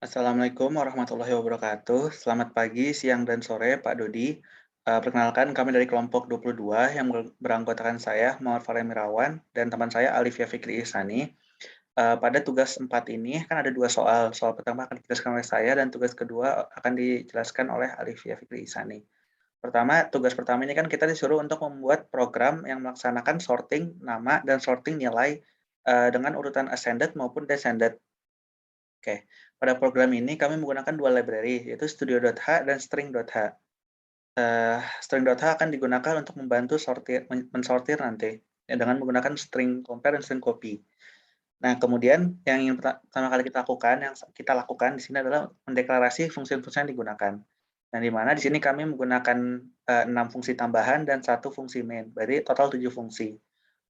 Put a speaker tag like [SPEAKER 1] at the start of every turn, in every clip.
[SPEAKER 1] Assalamualaikum warahmatullahi wabarakatuh. Selamat pagi, siang, dan sore, Pak Dodi. Perkenalkan, kami dari kelompok 22 yang beranggotakan saya, Muhammad Farel Mirawan, dan teman saya, Alifia Fikri Ihsani. Pada tugas 4 ini kan ada dua soal. Soal pertama akan dijelaskan oleh saya, dan tugas kedua akan dijelaskan oleh Alifia Fikri Ihsani. Tugas pertama ini kan kita disuruh untuk membuat program yang melaksanakan sorting nama dan sorting nilai dengan urutan ascended maupun descended. Oke, pada program ini kami menggunakan dua library, yaitu studio.h dan string.h. String.h akan digunakan untuk membantu mensortir nanti, ya, dengan menggunakan string compare dan string copy. Nah, kemudian yang ingin pertama kali kita lakukan di sini adalah mendeklarasi fungsi-fungsi yang digunakan. Nah, di mana di sini kami menggunakan 6 fungsi tambahan dan satu fungsi main, berarti total 7 fungsi.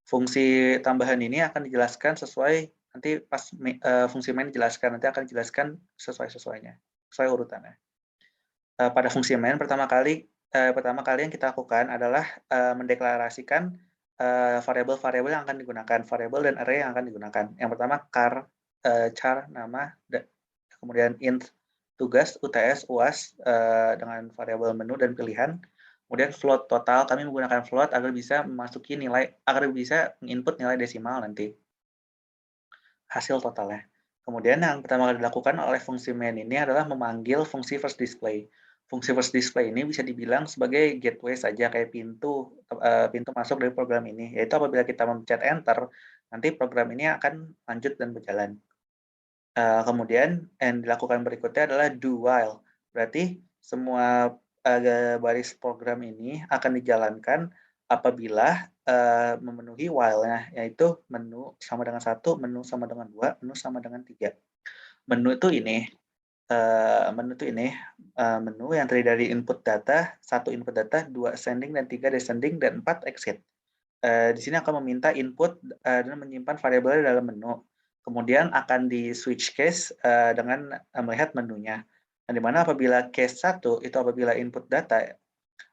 [SPEAKER 1] Fungsi tambahan ini akan dijelaskan sesuai nanti pas fungsi main dijelaskan, nanti akan dijelaskan sesuai urutannya. Pada fungsi main pertama kali yang kita lakukan adalah, mendeklarasikan, variabel-variabel yang akan digunakan, variabel dan array yang akan digunakan. Yang pertama char, nama, kemudian int tugas, UTS, UAS, dengan variabel menu dan pilihan. Kemudian float total, kami menggunakan float agar bisa menginput nilai desimal nanti, hasil totalnya. Kemudian yang pertama kali dilakukan oleh fungsi main ini adalah memanggil fungsi first display. Fungsi first display ini bisa dibilang sebagai gateway saja, kayak pintu masuk dari program ini, yaitu apabila kita memencet enter, nanti program ini akan lanjut dan berjalan. Kemudian yang dilakukan berikutnya adalah do while. Berarti semua, baris program ini akan dijalankan apabila, memenuhi while-nya, yaitu menu sama dengan satu, menu sama dengan 2, menu sama dengan 3. Menu itu ini, menu yang terdiri dari input data, satu input data, 2 ascending dan 3 descending, dan 4 exit. Di sini akan meminta input, dan menyimpan variabel dalam menu. Kemudian akan di-switch case, dengan, melihat menunya. Nah, di mana apabila case 1 itu apabila input data,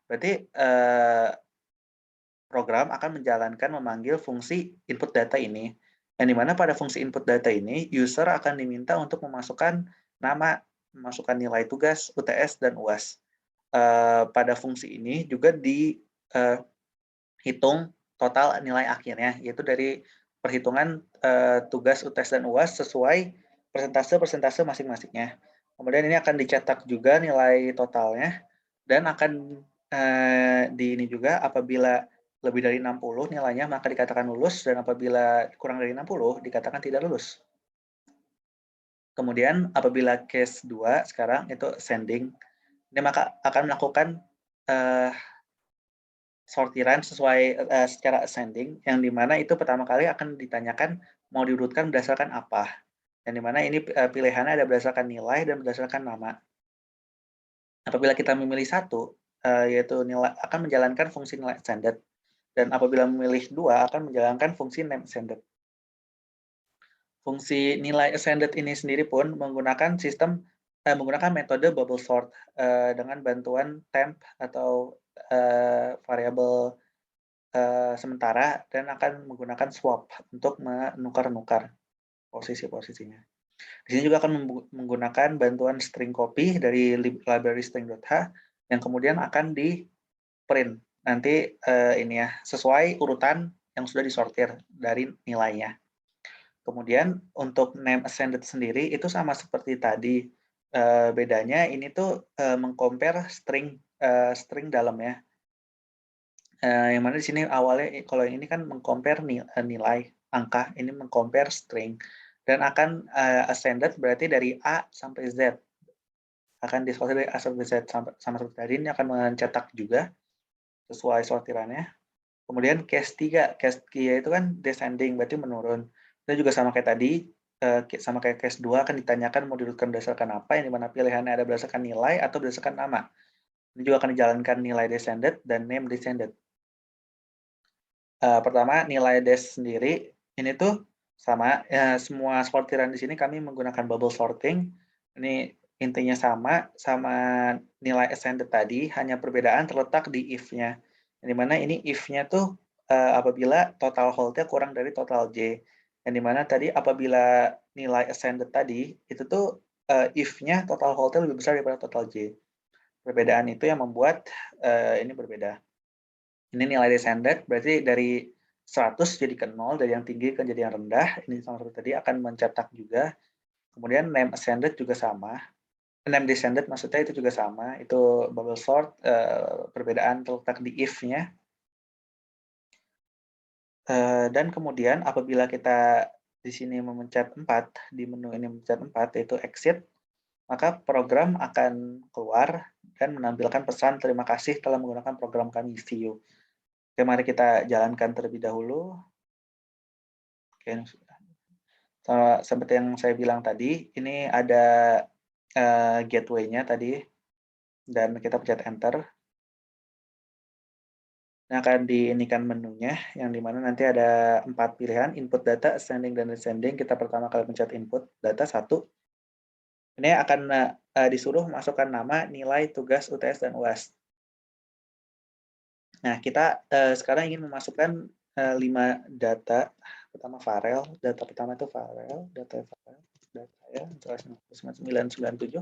[SPEAKER 1] berarti, program akan memanggil fungsi input data ini. Yang di mana pada fungsi input data ini, user akan diminta untuk memasukkan nama, memasukkan nilai tugas, UTS, dan UAS. Pada fungsi ini juga hitung total nilai akhirnya, yaitu dari perhitungan, tugas, UTS, dan UAS sesuai persentase-persentase masing-masingnya. Kemudian ini akan dicetak juga nilai totalnya dan akan, di ini juga apabila lebih dari 60 nilainya maka dikatakan lulus, dan apabila kurang dari 60 dikatakan tidak lulus. Kemudian apabila case 2 sekarang itu sending, ini maka akan melakukan, eee sortiran secara ascending, yang di mana itu pertama kali akan ditanyakan mau diurutkan berdasarkan apa, yang di mana ini, pilihannya ada berdasarkan nilai dan berdasarkan nama. Apabila kita memilih satu, yaitu akan menjalankan fungsi nilai ascended, dan apabila memilih 2 akan menjalankan fungsi name ascended. Fungsi nilai ascended ini sendiri pun menggunakan metode bubble sort, dengan bantuan temp atau, variabel sementara, dan akan menggunakan swap untuk menukar-nukar posisi-posisinya. Di sini juga akan menggunakan bantuan string copy dari library string.h yang kemudian akan di-print nanti, ini ya, sesuai urutan yang sudah disortir dari nilainya. Kemudian untuk name ascended sendiri itu sama seperti tadi, bedanya ini tuh, string dalamnya. Yang mana di sini awalnya kalau yang ini kan nilai, angka, ini string, dan akan, ascended berarti dari A sampai Z, akan disortir dari A sampai Z sama seperti tadi, ini akan mencetak juga sesuai sortirannya. Kemudian case 3 itu kan descending, berarti menurun. Itu juga sama kayak tadi, sama kayak case 2 akan ditanyakan mau diurutkan berdasarkan apa, yang di mana pilihannya ada berdasarkan nilai atau berdasarkan nama. Ini juga akan dijalankan nilai descended dan name descended. Pertama nilai des sendiri, ini tuh sama, semua sortiran di sini kami menggunakan bubble sorting. Ini intinya sama nilai ascended tadi, hanya perbedaan terletak di if-nya. Yang di mana ini if-nya tuh, apabila total hold-nya kurang dari total J. Yang di mana tadi apabila nilai ascended tadi, itu tuh, if-nya total hold-nya lebih besar daripada total J. Perbedaan itu yang membuat ini berbeda. Ini nilai descended berarti dari 100 jadi ke 0, dari yang tinggi ke jadi yang rendah. Ini sama seperti tadi akan mencetak juga. Kemudian name ascended juga sama. Name descended maksudnya itu juga sama. Itu bubble sort, perbedaan terletak di if-nya. Dan kemudian apabila kita di sini memencet 4, di menu ini memencet 4, yaitu exit, maka program akan keluar dan menampilkan pesan terima kasih telah menggunakan program kami, see you. Oke, mari kita jalankan terlebih dahulu. Oke, seperti yang saya bilang tadi, ini ada gateway-nya tadi, dan kita pencet enter. Nah, akan diinikan menunya, yang dimana nanti ada 4 pilihan, input data, ascending dan descending. Kita pertama kali pencet input data 1. Ini akan disuruh masukkan nama, nilai, tugas, UTS, dan UAS. Nah, kita sekarang ingin memasukkan 5 data. Pertama Farel, data pertama itu Farel, data ya, 9997.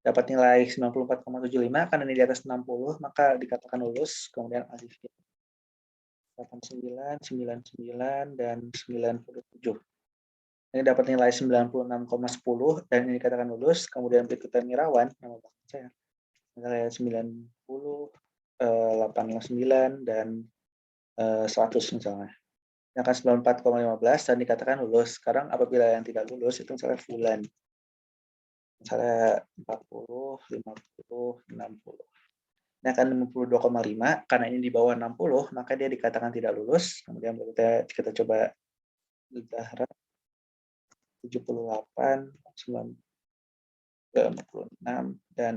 [SPEAKER 1] Dapat nilai 94,75, karena ini di atas 60, maka dikatakan lulus. Kemudian Alifia 89, 99, dan 97. Ini dapat nilai 96,10 dan ini dikatakan lulus. Kemudian berikutnya Mirawan, nama belakang saya, nilai 90, 89, dan 100 misalnya. Yang akan 94,15 dan dikatakan lulus. Sekarang apabila yang tidak lulus itu misalnya Fulan. Misalnya 40, 50, 60. Ini akan 52,5, karena ini di bawah 60, maka dia dikatakan tidak lulus. Kemudian kita coba Zahra 78, 96, dan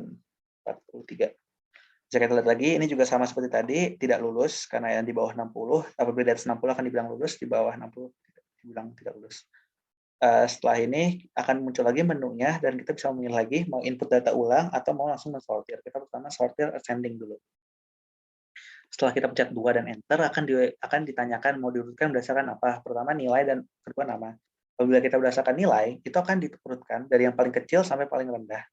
[SPEAKER 1] 43. Bisa kita lihat lagi, ini juga sama seperti tadi, tidak lulus, karena yang di bawah 60, apabila di atas 60 akan dibilang lulus, di bawah 60 dibilang tidak lulus. Setelah ini akan muncul lagi menunya, dan kita bisa memilih lagi mau input data ulang atau mau langsung mensortir. Kita pertama sortir ascending dulu. Setelah kita pencet 2 dan enter, akan ditanyakan mau diurutkan berdasarkan apa. Pertama nilai dan kedua nama. Apabila kita berdasarkan nilai, itu akan diurutkan dari yang paling kecil sampai paling rendah.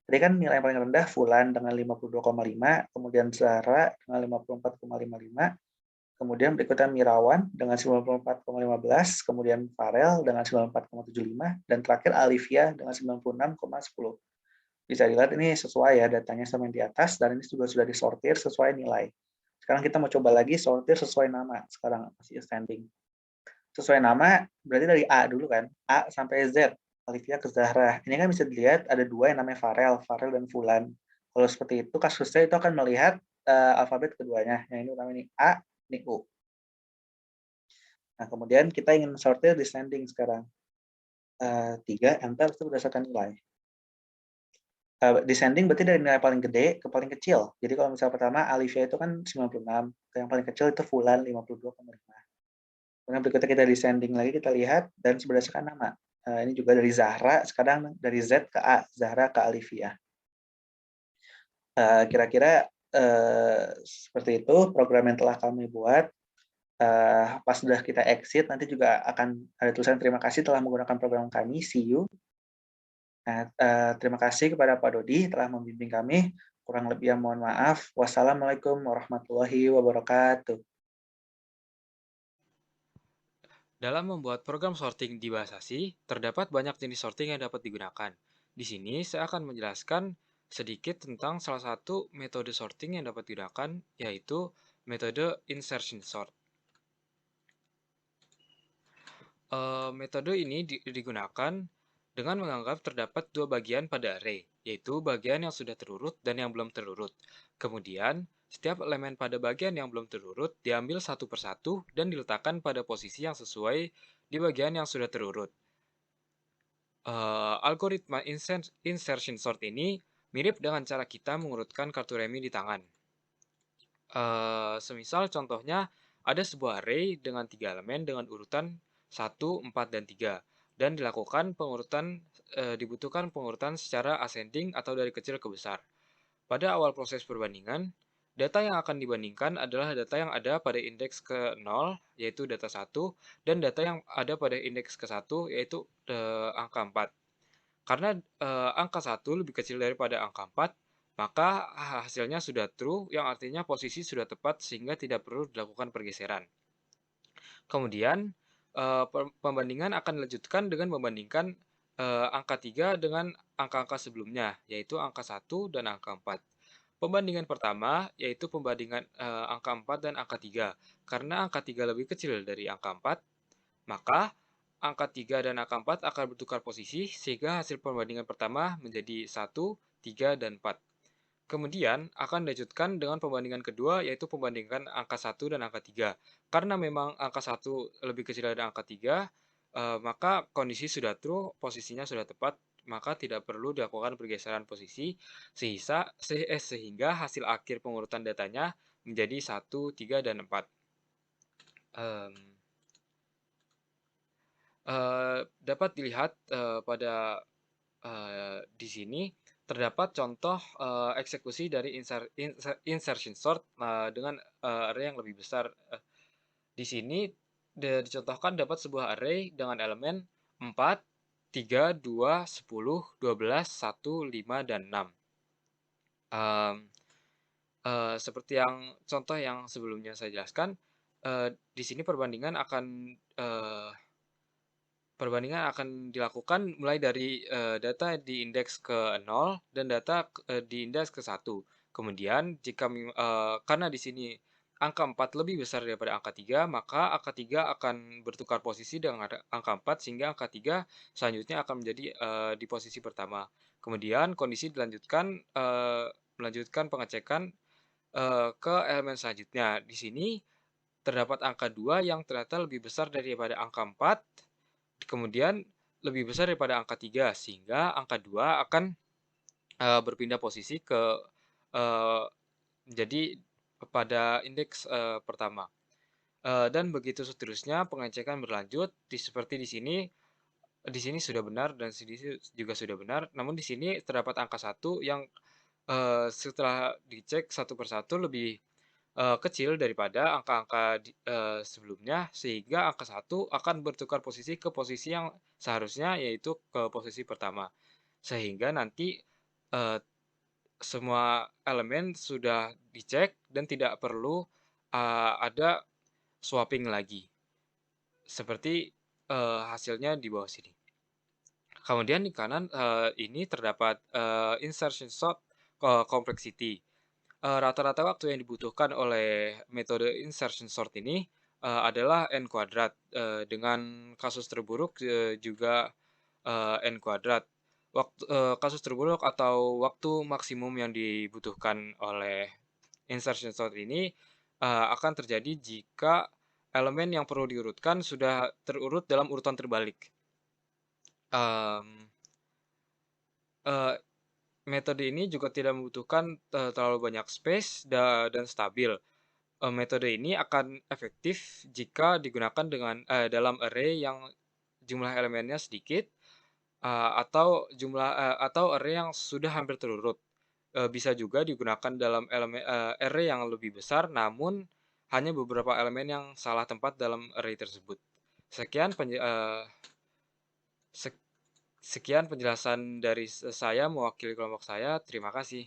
[SPEAKER 1] Tadi kan nilai yang paling rendah Fulan dengan 52,5, kemudian Zahra dengan 54,55, kemudian berikutnya Mirawan dengan 94,15, kemudian Farel dengan 94,75, dan terakhir Alivia dengan 96,10. Bisa dilihat ini sesuai ya datanya sama yang di atas, dan ini juga sudah disortir sesuai nilai. Sekarang kita mau coba lagi sortir sesuai nama. Sekarang masih ascending. Sesuai nama berarti dari A dulu kan, A sampai Z. Alivia ke Zahra. Ini kan bisa dilihat ada 2 yang namanya Farel dan Fulan. Kalau seperti itu kasusnya itu akan melihat alfabet keduanya. Yang ini namanya ini A, ini U. Nah, kemudian kita ingin sortir descending sekarang. 3 enter itu berdasarkan nilai. Descending berarti dari nilai paling gede ke paling kecil. Jadi kalau misalnya pertama Alivia itu kan 96, yang paling kecil itu Fulan 52,5. Kemudian berikutnya kita descending lagi, kita lihat dan berdasarkan nama. Ini juga dari Zahra, sekarang dari Z ke A, Zahra ke Alivia. Kira-kira seperti itu program yang telah kami buat. Pas sudah kita exit, nanti juga akan ada tulisan terima kasih telah menggunakan program kami, see you. Nah, terima kasih kepada Pak Dodi telah membimbing kami. Kurang lebih mohon maaf. Wassalamualaikum warahmatullahi wabarakatuh.
[SPEAKER 2] Dalam membuat program sorting di bahasa C, terdapat banyak jenis sorting yang dapat digunakan. Di sini, saya akan menjelaskan sedikit tentang salah satu metode sorting yang dapat digunakan, yaitu metode insertion sort. Metode ini digunakan dengan menganggap terdapat 2 bagian pada array, yaitu bagian yang sudah terurut dan yang belum terurut. Kemudian, setiap elemen pada bagian yang belum terurut diambil satu persatu dan diletakkan pada posisi yang sesuai di bagian yang sudah terurut. Algoritma insertion sort ini mirip dengan cara kita mengurutkan kartu remi di tangan. Semisal contohnya ada sebuah array dengan 3 elemen dengan urutan 1, 4, dan 3, dan dibutuhkan pengurutan secara ascending atau dari kecil ke besar. Pada awal proses perbandingan, data yang akan dibandingkan adalah data yang ada pada indeks ke-0, yaitu data 1, dan data yang ada pada indeks ke-1, yaitu angka 4. Karena, angka 1 lebih kecil daripada angka 4, maka hasilnya sudah true, yang artinya posisi sudah tepat sehingga tidak perlu dilakukan pergeseran. Kemudian, pembandingan akan dilanjutkan dengan membandingkan, angka 3 dengan angka-angka sebelumnya, yaitu angka 1 dan angka 4. Pembandingan pertama yaitu pembandingan, angka 4 dan angka 3. Karena angka 3 lebih kecil dari angka 4, maka angka 3 dan angka 4 akan bertukar posisi sehingga hasil pembandingan pertama menjadi 1, 3, dan 4. Kemudian akan dilanjutkan dengan pembandingan kedua yaitu pembandingkan angka 1 dan angka 3. Karena memang angka 1 lebih kecil dari angka 3, maka kondisi sudah true, posisinya sudah tepat, maka tidak perlu dilakukan pergeseran posisi sehingga hasil akhir pengurutan datanya menjadi 1, 3, dan 4. Mmm, Dapat dilihat, pada di sini terdapat contoh, eksekusi dari insertion sort, dengan, array yang lebih besar. Di sini dicontohkan dapat sebuah array dengan elemen 4, 3, 2, 10, 12, 1, 5, dan 6. Mmm, Seperti yang contoh yang sebelumnya saya jelaskan, di sini eee perbandingan akan dilakukan mulai dari, data di indeks ke 0 dan data di indeks ke 1. Kemudian karena di sini angka 4 lebih besar daripada angka 3, maka angka 3 akan bertukar posisi dengan angka 4 sehingga angka 3 selanjutnya akan menjadi, di posisi pertama. Kemudian kondisi melanjutkan pengecekan, ke elemen selanjutnya. Di sini terdapat angka 2 yang ternyata lebih besar daripada angka 4. Kemudian lebih besar daripada angka 3 sehingga angka 2 akan, berpindah posisi eee, menjadi pada indeks, pertama. Dan begitu seterusnya pengecekan berlanjut seperti di sini sudah benar dan di sini juga sudah benar, namun di sini terdapat angka 1 yang, setelah dicek satu persatu lebih kecil daripada angka-angka sebelumnya, sehingga angka 1 akan bertukar posisi ke posisi yang seharusnya, yaitu ke posisi pertama. Sehingga nanti, eee, semua elemen sudah dicek dan tidak perlu, ada swapping lagi, seperti, hasilnya di bawah sini. Kemudian di kanan, ini terdapat, insertion sort complexity. Rata-rata waktu yang dibutuhkan oleh metode insertion sort ini, adalah n kuadrat, dengan kasus terburuk, juga, n kuadrat. Kasus terburuk atau waktu maksimum yang dibutuhkan oleh insertion sort ini, akan terjadi jika elemen yang perlu diurutkan sudah terurut dalam urutan terbalik. Mmm, eee Metode ini juga tidak membutuhkan, terlalu banyak space dan stabil. Metode ini akan efektif jika digunakan dalam array yang jumlah elemennya sedikit, atau array yang sudah hampir terurut. Bisa juga digunakan dalam array yang lebih besar, namun hanya beberapa elemen yang salah tempat dalam array tersebut. Sekian penje eee, sek Sekian penjelasan dari saya mewakili kelompok saya, terima kasih.